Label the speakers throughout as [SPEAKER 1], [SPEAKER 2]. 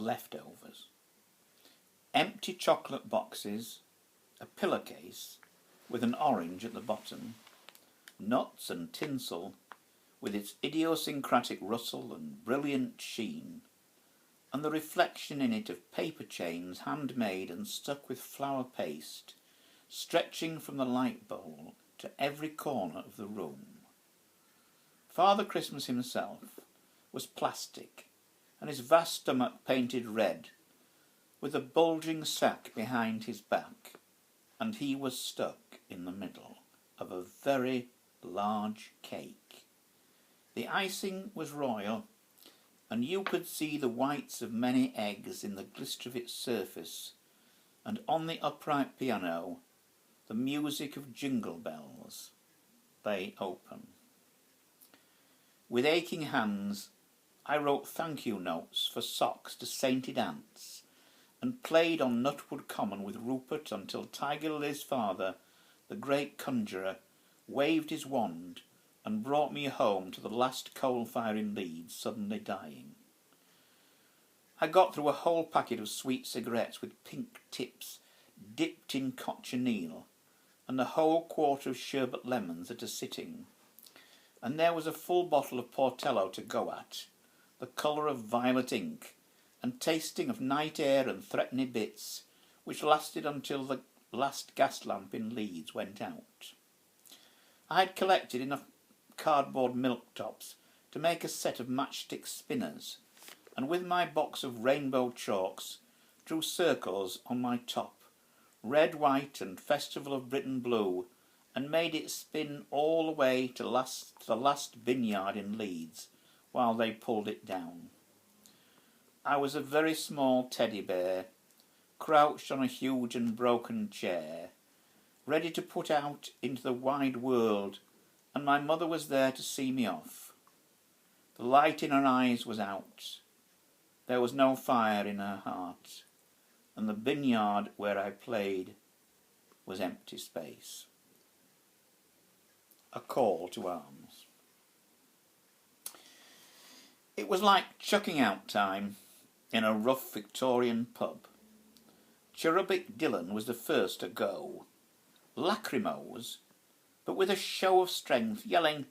[SPEAKER 1] leftovers. Empty chocolate boxes, a pillowcase with an orange at the bottom, nuts and tinsel with its idiosyncratic rustle and brilliant sheen, and the reflection in it of paper chains handmade and stuck with flour paste, stretching from the light bowl to every corner of the room. Father Christmas himself was plastic, and his vast stomach painted red, with a bulging sack behind his back, and he was stuck in the middle of a very large cake. The icing was royal, and you could see the whites of many eggs in the glister of its surface, and on the upright piano the music of jingle bells lay open. With aching hands I wrote thank you notes for socks to sainted aunts, and played on Nutwood Common with Rupert until Tiger Lily's father, the great conjurer, waved his wand and brought me home to the last coal fire in Leeds suddenly dying. I got through a whole packet of sweet cigarettes with pink tips dipped in cochineal, and a whole quarter of sherbet lemons at a sitting, and there was a full bottle of Portello to go at, the colour of violet ink, and tasting of night air and threepenny bits, which lasted until the last gas lamp in Leeds went out. I had collected enough cardboard milk tops to make a set of matchstick spinners, and with my box of rainbow chalks drew circles on my top, red, white and Festival of Britain blue, and made it spin all the way to the last vineyard in Leeds while they pulled it down. I was a very small teddy bear, crouched on a huge and broken chair, ready to put out into the wide world, and my mother was there to see me off. The light in her eyes was out. There was no fire in her heart, and the vineyard where I played was empty space. A call to arms. It was like chucking out time in a rough Victorian pub. Cherubic Dylan was the first to go, lachrymose, but with a show of strength, yelling,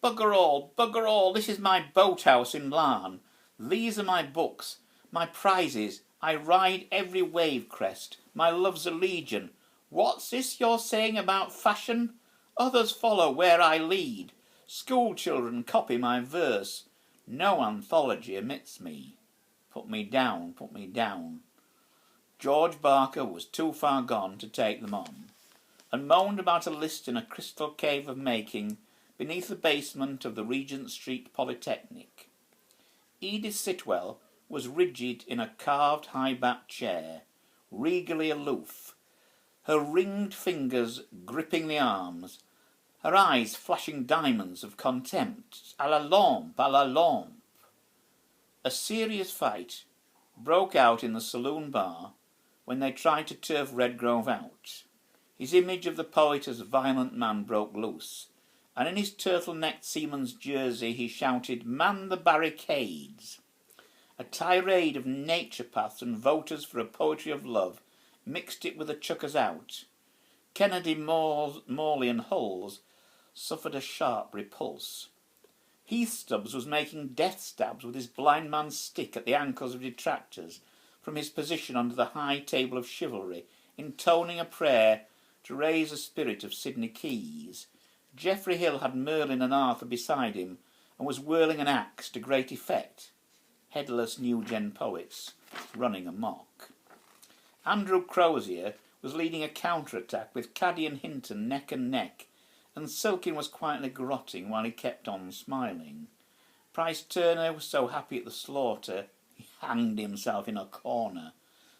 [SPEAKER 1] bugger all, this is my boathouse in Larne. These are my books, my prizes, I ride every wave crest, my love's a legion. What's this you're saying about fashion? Others follow where I lead. School children copy my verse. No anthology omits me. Put me down, put me down. George Barker was too far gone to take them on, and moaned about a list in a crystal cave of making beneath the basement of the Regent Street Polytechnic. Edith Sitwell was rigid in a carved high-backed chair, regally aloof, her ringed fingers gripping the arms, her eyes flashing diamonds of contempt. À la lampe, à la lampe. A serious fight broke out in the saloon bar when they tried to turf Redgrove out. His image of the poet as a violent man broke loose, and in his turtle-necked seaman's jersey he shouted, "Man the barricades!" A tirade of naturopaths and voters for a poetry of love mixed it with the chuckers out. Kennedy, Morley and Hulls suffered a sharp repulse. Heathstubbs was making death stabs with his blind man's stick at the ankles of detractors from his position under the high table of chivalry, intoning a prayer to raise the spirit of Sidney Keys. Geoffrey Hill had Merlin and Arthur beside him and was whirling an axe to great effect. Headless new-gen poets running amok. Andrew Crozier was leading a counter-attack with Caddy and Hinton neck and neck, and Silkin was quietly grotting while he kept on smiling. Price Turner was so happy at the slaughter he hanged himself in a corner,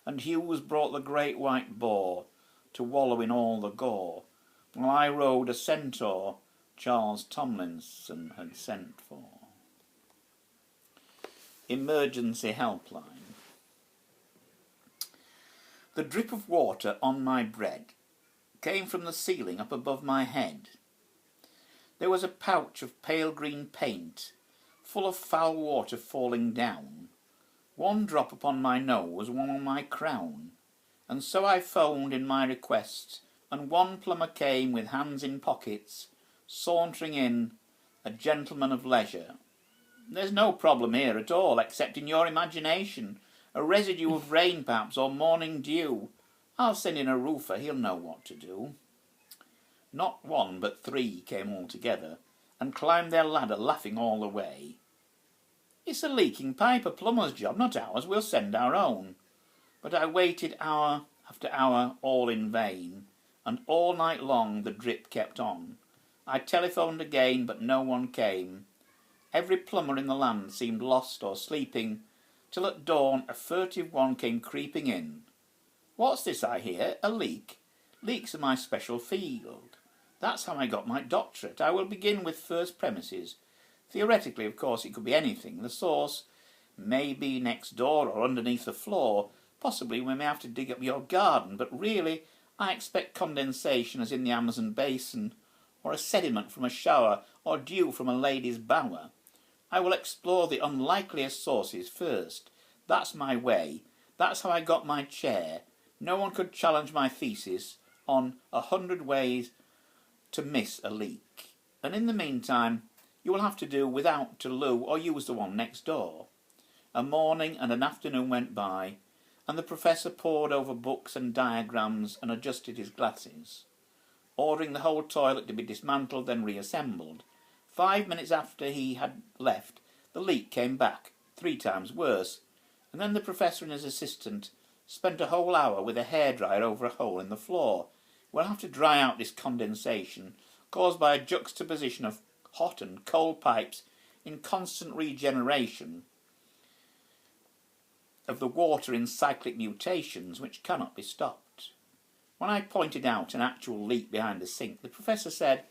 [SPEAKER 1] and Hughes brought the great white boar to wallow in all the gore, while I rode a centaur Charles Tomlinson had sent for. Emergency helpline. The drip of water on my bread came from the ceiling up above my head. There was a pouch of pale green paint, full of foul water falling down. One drop upon my nose, one on my crown. And so I phoned in my request, and one plumber came with hands in pockets, sauntering in, a gentleman of leisure. There's no problem here at all, except in your imagination, a residue of rain perhaps, or morning dew. I'll send in a roofer, he'll know what to do. Not one but three came all together, and climbed their ladder laughing all the way. It's a leaking pipe, a plumber's job, not ours, we'll send our own. But I waited hour after hour, all in vain, and all night long the drip kept on. I telephoned again, but no one came. Every plumber in the land seemed lost or sleeping, till at dawn a furtive one came creeping in. What's this I hear? A leak? Leaks are my special field. That's how I got my doctorate. I will begin with first premises. Theoretically, of course, it could be anything. The source may be next door or underneath the floor. Possibly we may have to dig up your garden, but really I expect condensation as in the Amazon basin, or a sediment from a shower, or dew from a lady's bower. I will explore the unlikeliest sources first. That's my way. That's how I got my chair. No one could challenge my thesis on 100 ways to miss a leak. And in the meantime, you will have to do without to loo or use the one next door. A morning and an afternoon went by, and the professor pored over books and diagrams and adjusted his glasses, ordering the whole toilet to be dismantled then reassembled. 5 minutes after he had left, the leak came back, 3 times worse, and then the professor and his assistant spent a whole hour with a hairdryer over a hole in the floor. We'll have to dry out this condensation, caused by a juxtaposition of hot and cold pipes in constant regeneration of the water in cyclic mutations which cannot be stopped. When I pointed out an actual leak behind the sink, the professor said,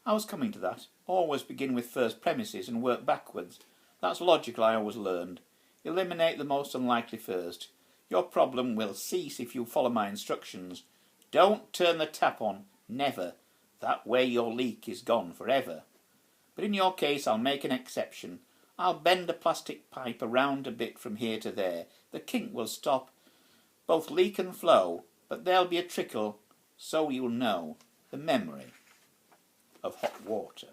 [SPEAKER 1] I was coming to that. Always begin with first premises and work backwards. That's logical, I always learned. Eliminate the most unlikely first. Your problem will cease if you follow my instructions. Don't turn the tap on, never. That way your leak is gone forever. But in your case I'll make an exception. I'll bend a plastic pipe around a bit from here to there. The kink will stop both leak and flow, but there'll be a trickle, so you'll know the memory of hot water.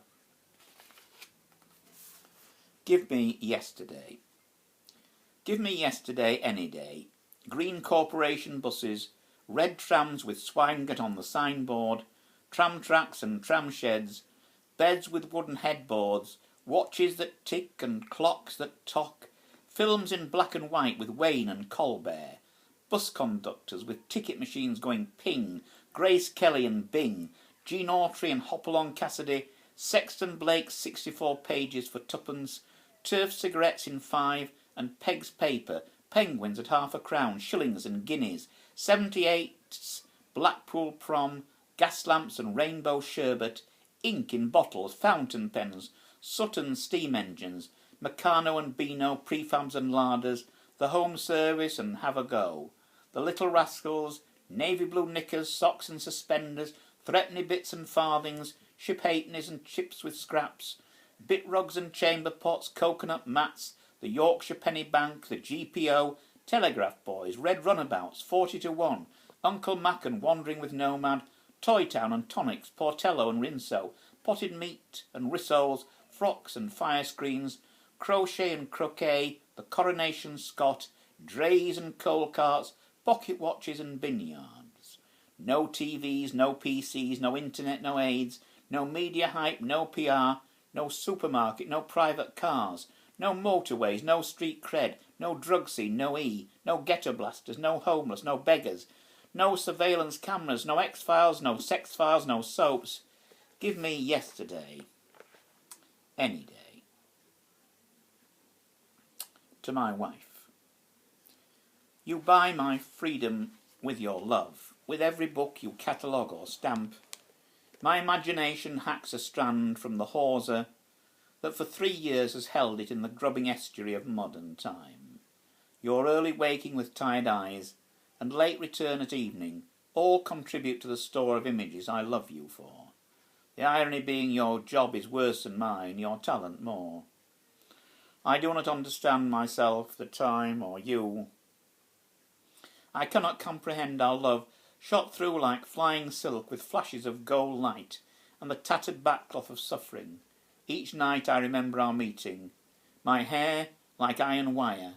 [SPEAKER 1] Give me yesterday. Give me yesterday any day. Green corporation buses, red trams with Swinegut on the signboard, tram tracks and tram sheds, beds with wooden headboards, watches that tick and clocks that tock, films in black and white with Wayne and Colbert, bus conductors with ticket machines going ping, Grace Kelly and Bing, Gene Autry and Hopalong Cassidy, Sexton Blake's 64 pages for twopence, turf cigarettes in 5, and Peg's paper, penguins at half a crown, shillings and guineas, 78's, Blackpool prom, gas lamps and rainbow sherbet, ink in bottles, fountain pens, Sutton steam engines, Meccano and Beano, prefabs and larders, the home service and have a go, the little rascals, navy blue knickers, socks and suspenders, threepenny bits and farthings, ship halfpennies and chips with scraps, bit rugs and chamber pots, coconut mats, the Yorkshire penny bank, the GPO, telegraph boys, red runabouts, 40 to 1, Uncle Mac and Wandering with Nomad, Toy Town and tonics, Portello and Rinso, potted meat and rissoles, frocks and fire screens, crochet and croquet, the Coronation Scot, drays and coal carts, pocket watches and vineyards. No TVs, no PCs, no internet, no AIDS, no media hype, no PR, no supermarket, no private cars, no motorways, no street cred, no drug scene, no no ghetto blasters, no homeless, no beggars, no surveillance cameras, no X-Files, no sex files, no soaps. Give me yesterday, any day. To my wife. You buy my freedom with your love, with every book you catalogue or stamp. My imagination hacks a strand from the hawser that for 3 years has held it in the grubbing estuary of modern time. Your early waking with tired eyes and late return at evening all contribute to the store of images I love you for. The irony being your job is worse than mine, your talent more. I do not understand myself, the time, or you. I cannot comprehend our love, shot through like flying silk with flashes of gold light and the tattered backcloth of suffering. Each night I remember our meeting, my hair like iron wire,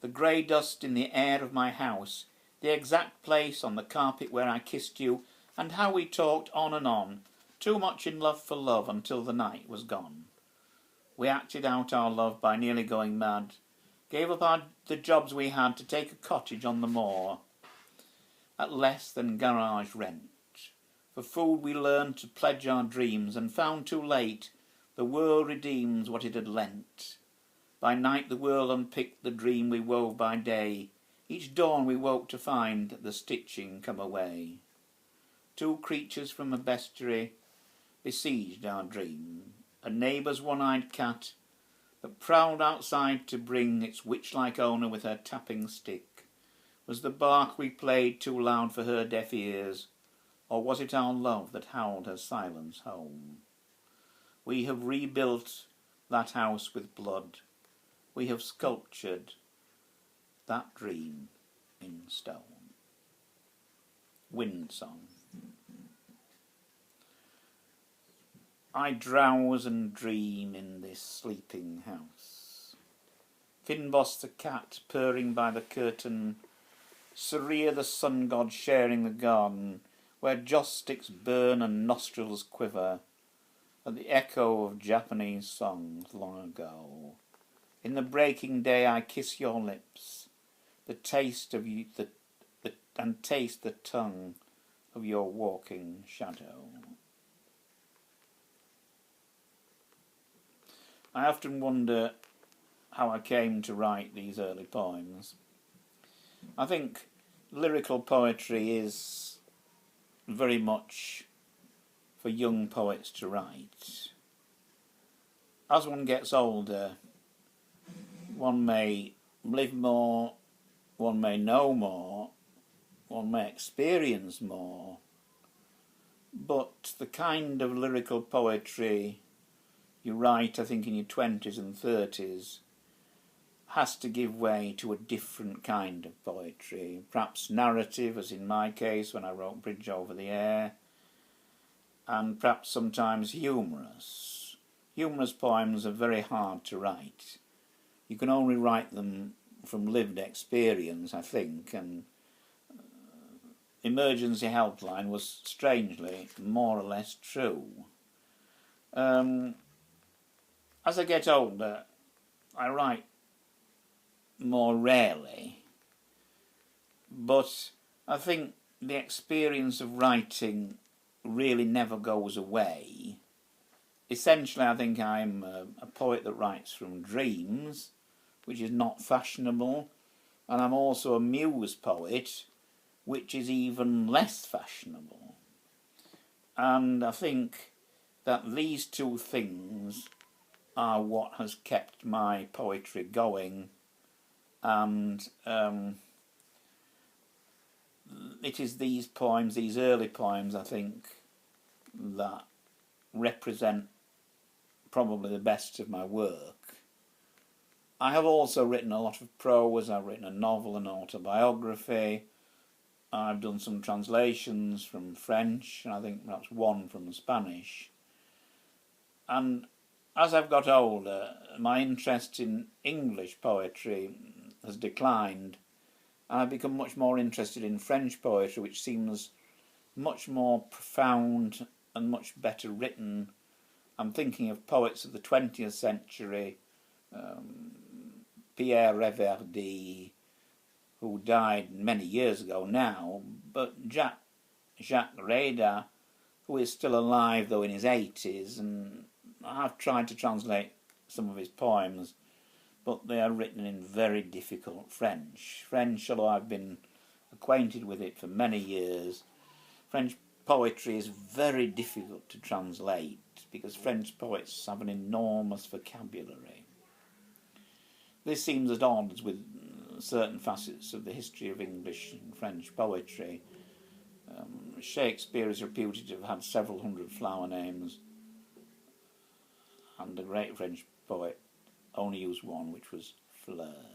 [SPEAKER 1] the grey dust in the air of my house, the exact place on the carpet where I kissed you, and how we talked on and on, too much in love for love until the night was gone. We acted out our love by nearly going mad, gave up the jobs we had to take a cottage on the moor at less than garage rent. For food we learned to pledge our dreams, and found too late the world redeems what it had lent. By night the world unpicked the dream we wove by day. Each dawn we woke to find the stitching come away. Two creatures from a bestiary besieged our dream. A neighbour's one-eyed cat that prowled outside to bring its witch-like owner with her tapping stick. Was the bark we played too loud for her deaf ears, or was it our love that howled her silence home? We have rebuilt that house with blood. We have sculptured that dream in stone. Wind Song. I drowse and dream in this sleeping house. Finboss the cat purring by the curtain, Saria the sun god sharing the garden, where joss sticks burn and nostrils quiver at the echo of Japanese songs long ago. In the breaking day I kiss your lips, the taste of you, and taste the tongue of your walking shadow. I often wonder how I came to write these early poems. I think lyrical poetry is very much for young poets to write. As one gets older, one may live more, one may know more, one may experience more, but the kind of lyrical poetry you write, I think, in your 20s and 30s has to give way to a different kind of poetry, perhaps narrative, as in my case when I wrote Bridge Over the Air, and perhaps sometimes humorous. Humorous poems are very hard to write. You can only write them from lived experience, I think, and Emergency Helpline was strangely more or less true. As I get older, I write more rarely, but I think the experience of writing really never goes away. Essentially, I think I'm a poet that writes from dreams, which is not fashionable, and I'm also a muse poet, which is even less fashionable. And I think that these two things are what has kept my poetry going, and it is these poems, these early poems, I think, that represent probably the best of my work. I have also written a lot of prose. I've written a novel, an autobiography. I've done some translations from French, and I think perhaps one from Spanish. And as I've got older, my interest in English poetry has declined, and I've become much more interested in French poetry, which seems much more profound and much better written. I'm thinking of poets of the 20th century, Pierre Reverdy, who died many years ago now, but Jacques Reda, who is still alive though in his 80s, and I've tried to translate some of his poems, but they are written in very difficult French. Although I've been acquainted with it for many years, French poetry is very difficult to translate because French poets have an enormous vocabulary. This seems at odds with certain facets of the history of English and French poetry. Shakespeare is reputed to have had several hundred flower names, and a great French poet, only used one, which was Fleur.